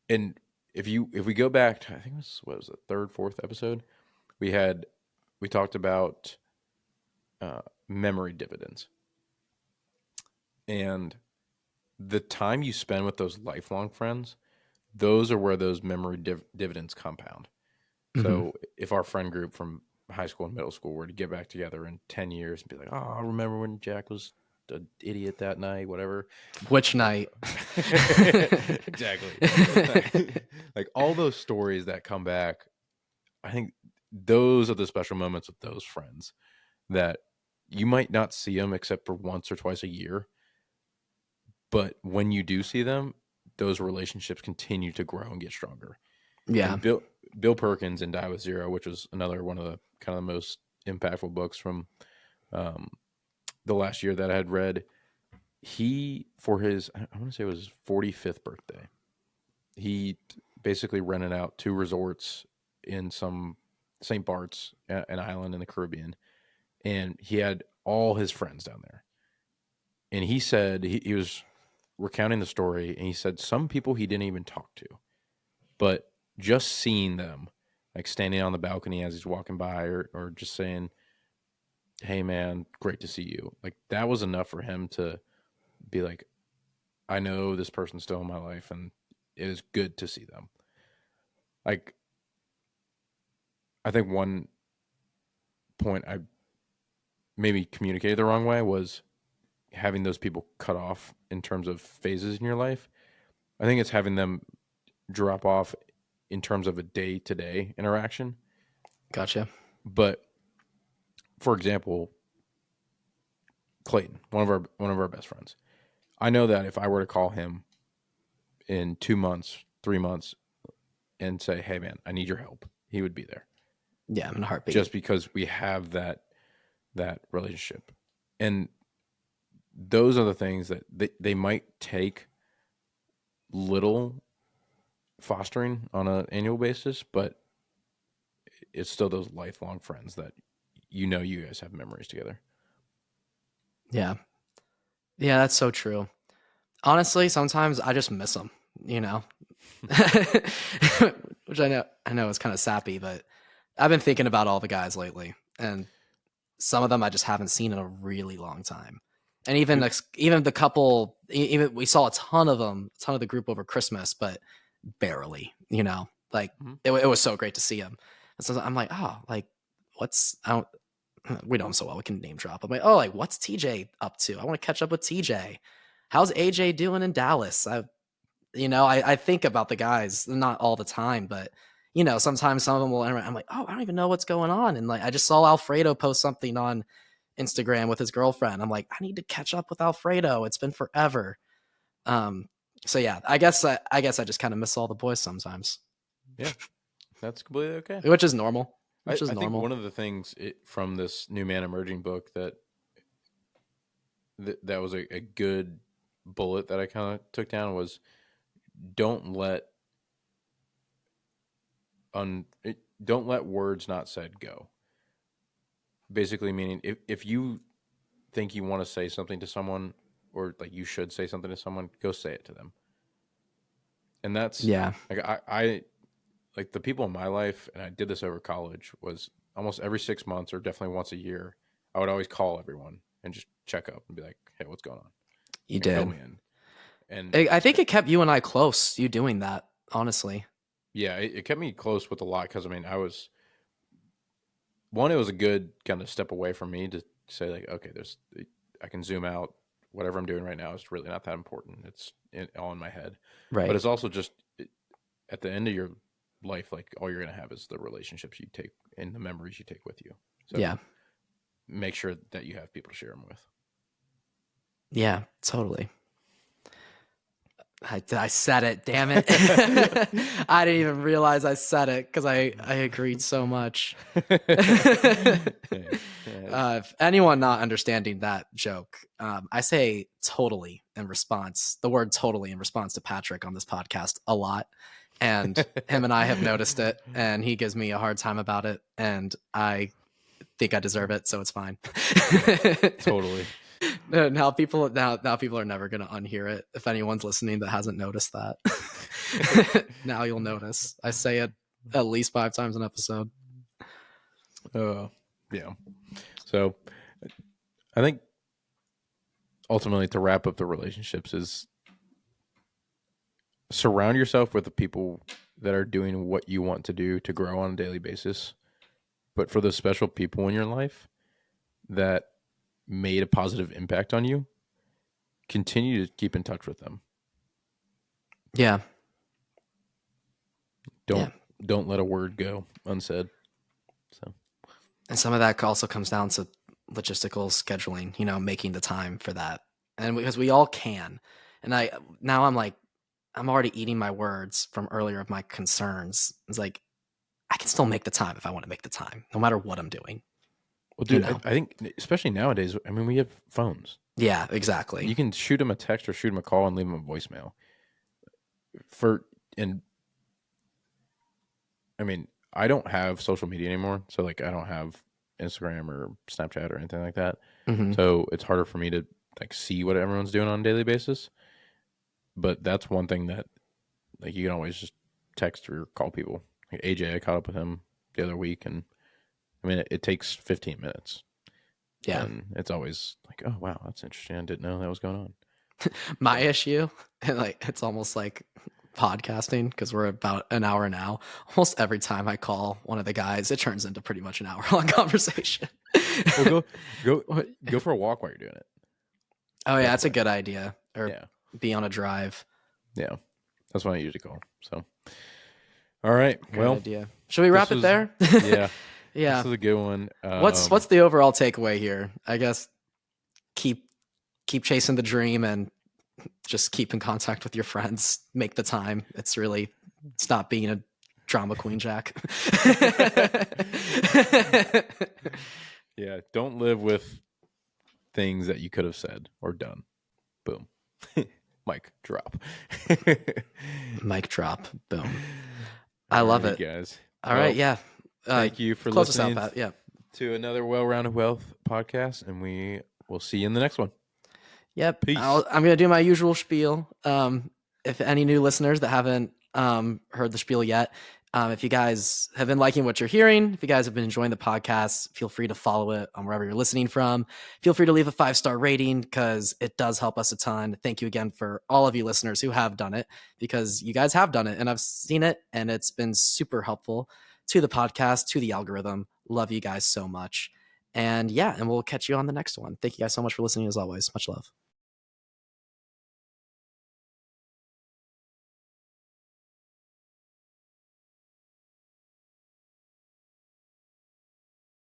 and if we go back to, I think it was, what was it, third, fourth episode, we talked about memory dividends. And the time you spend with those lifelong friends, those are where those memory dividends compound. Hmm. So if our friend group from high school and middle school were to get back together in 10 years and be like, oh, I remember when Jack was an idiot that night, whatever. Which night? Exactly. Like all those stories that come back, I think those are the special moments with those friends that you might not see them except for once or twice a year. But when you do see them, those relationships continue to grow and get stronger. Yeah, And Bill Perkins in Die with Zero, which was another one of the kind of the most impactful books from um, the last year that I had read. He, for his, I want to say it was his 45th birthday, he basically rented out two resorts in some St. Bart's, an island in the Caribbean, and he had all his friends down there. And he said he was recounting the story, and he said some people he didn't even talk to, but just seeing them, like standing on the balcony as he's walking by, or just saying, "Hey, man, great to see you," like that was enough for him to be like, "I know this person's still in my life, and it is good to see them." Like, I think one point I maybe communicated the wrong way was having those people cut off in terms of phases in your life. I think it's having them drop off in terms of a day to day interaction. gotcha. But for example, Clayton, one of our best friends. I know that if I were to call him in 2 months, 3 months, and say, "Hey, man, I need your help," he would be there, Yeah, I'm in a heartbeat. just because we have that relationship. And those are the things that they might take. little fostering on an annual basis, but it's still those lifelong friends that you guys have memories together. Yeah. Yeah, that's so true. Honestly, sometimes I just miss them, you know? Which I know is kind of sappy, but I've been thinking about all the guys lately, and some of them I just haven't seen in a really long time. And even the couple, even we saw a ton of them, a ton of the group over Christmas, but barely, you know, like it was so great to see him. And so I'm like, oh, like we know him so well, we can name drop. I'm like, oh, like what's TJ up to? I want to catch up with TJ. How's AJ doing in Dallas? I think about the guys, not all the time, but sometimes some of them will interact. I'm like, oh, I don't even know what's going on. And like, I just saw Alfredo post something on Instagram with his girlfriend. I'm like, I need to catch up with Alfredo. It's been forever. So yeah, I guess I just kind of miss all the boys sometimes. Yeah, that's completely okay. Which is normal. I think one of the things from this New Man Emerging book that was a good bullet that I kind of took down was don't let words not said go. Basically meaning if you think you want to say something to someone, or like you should say something to someone, go say it to them. And that's like I like the people in my life, and I did this over college, was almost every 6 months or definitely once a year, I would always call everyone and just check up and be like, hey, what's going on? You did. Fill me in. And I think it kept you and I close, you doing that, honestly. Yeah, it kept me close with a lot because, I mean, it was a good kind of step away from me to say, like, okay, I can zoom out. Whatever I'm doing right now is really not that important. It's all in my head. Right. But it's also just at the end of your life, like, all you're going to have is the relationships you take and the memories you take with you. So yeah. Make sure that you have people to share them with. Yeah, totally. I said it, damn it. I didn't even realize I said it because I agreed so much. If anyone not understanding that joke, I say totally in response, the word totally in response to Patrick on this podcast a lot. And him and I have noticed it, and he gives me a hard time about it. And I think I deserve it, so it's fine. Totally. Now people are never going to unhear it. If anyone's listening that hasn't noticed that, now you'll notice. I say it at least 5 times an episode. Yeah. So I think ultimately to wrap up the relationships is surround yourself with the people that are doing what you want to do to grow on a daily basis. But for the special people in your life that made a positive impact on you, continue to keep in touch with them. Yeah. Don't let a word go unsaid. So, and some of that also comes down to logistical scheduling, making the time for that. And because we all can. And I'm already eating my words from earlier of my concerns. It's like, I can still make the time if I want to make the time, no matter what I'm doing. Well, dude, I think especially nowadays, I mean, we have phones. Yeah, exactly. You can shoot them a text or shoot them a call and leave them a voicemail. I mean, I don't have social media anymore. So, like, I don't have Instagram or Snapchat or anything like that. Mm-hmm. So it's harder for me to like see what everyone's doing on a daily basis. But that's one thing that, like, you can always just text or call people. Like AJ, I caught up with him the other week, and I mean, it takes 15 minutes. Yeah. And it's always like, oh, wow, that's interesting. I didn't know that was going on. My issue, and like, it's almost like podcasting because we're about an hour now. Almost every time I call one of the guys, it turns into pretty much an hour-long conversation. Well, go for a walk while you're doing it. Oh, yeah, that's a good idea. Or be on a drive. Yeah, that's what I usually call. So, all right. Great idea. Should we wrap it there? Yeah. Yeah. This is a good one. What's the overall takeaway here? I guess keep chasing the dream and just keep in contact with your friends. Make the time. It's really stop being a drama queen, Jack. Yeah. Don't live with things that you could have said or done. Boom. Mic drop. Mic drop. Boom. I love Alrighty, it. guys. All right. Yeah. Thank you for Close us out, listening Pat. Yeah. to another Well-Rounded Wealth podcast, and we will see you in the next one. Yep. Peace. I'm going to do my usual spiel. If any new listeners that haven't heard the spiel yet, if you guys have been liking what you're hearing, if you guys have been enjoying the podcast, feel free to follow it on wherever you're listening from. Feel free to leave a 5-star rating because it does help us a ton. Thank you again for all of you listeners who have done it, because you guys have done it and I've seen it and it's been super helpful to the podcast, to the algorithm. Love you guys so much. And yeah, and we'll catch you on the next one. Thank you guys so much for listening as always. Much love.